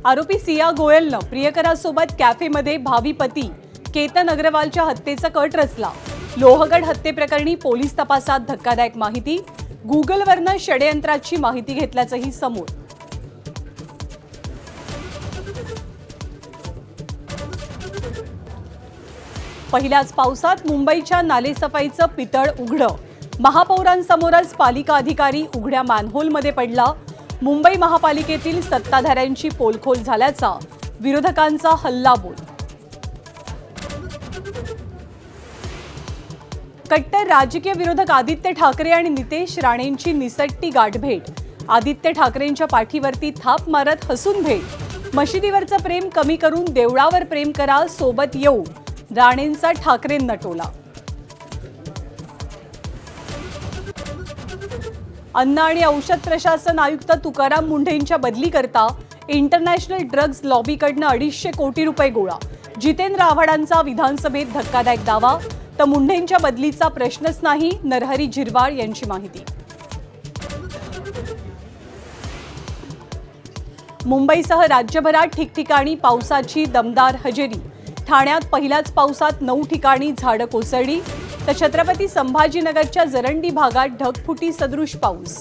आरोपी सिया गोयलनं प्रियकरासोबत कॅफेमध्ये भावी पती केतन अग्रवालच्या हत्येचा कट रचला। लोहगड हत्येप्रकरणी पोलीस तपासात धक्कादायक माहिती। गुगलवरनं षडयंत्राची माहिती घेतल्याचंही समोर। पहिल्याच पावसात मुंबईच्या नालेसफाईचं पितळ उघडं। महापौरांसमोरच पालिका अधिकारी उघड्या मॅनहोलमध्ये पडला। मुंबई महापालिकेतील सत्ताधाऱ्यांची पोलखोल झाल्याचा विरोधकांचा हल्लाबोल। कट्टर राजकीय विरोधक आदित्य ठाकरे आणि नितेश राणेंची निसटती गाठभेट। आदित्य ठाकरेंच्या पाठीवरती थाप मारत हसून भेट। मशिदीवरचं प्रेम कमी करून देवळावर प्रेम करा, सोबत येऊ, राणेंचा ठाकरेंना टोला। अन्न आणि औषध प्रशासन आयुक्त तुकाराम मुंढेंच्या बदलीकरता इंटरनॅशनल ड्रग्ज लॉबीकडनं 250 कोटी रुपये गोळा। जितेंद्र आव्हाडांचा विधानसभेत धक्कादायक दावा, तर मुंढेंच्या बदलीचा प्रश्नच नाही, नरहरी झिरवाळ यांची माहिती। मुंबईसह राज्यभरात ठिकठिकाणी पावसाची दमदार हजेरी। ठाण्यात पहिल्याच पावसात 9 ठिकाणी झाडं कोसळली, तर छत्रपती संभाजीनगरच्या जरंडी भागात ढगफुटी सदृश पाऊस।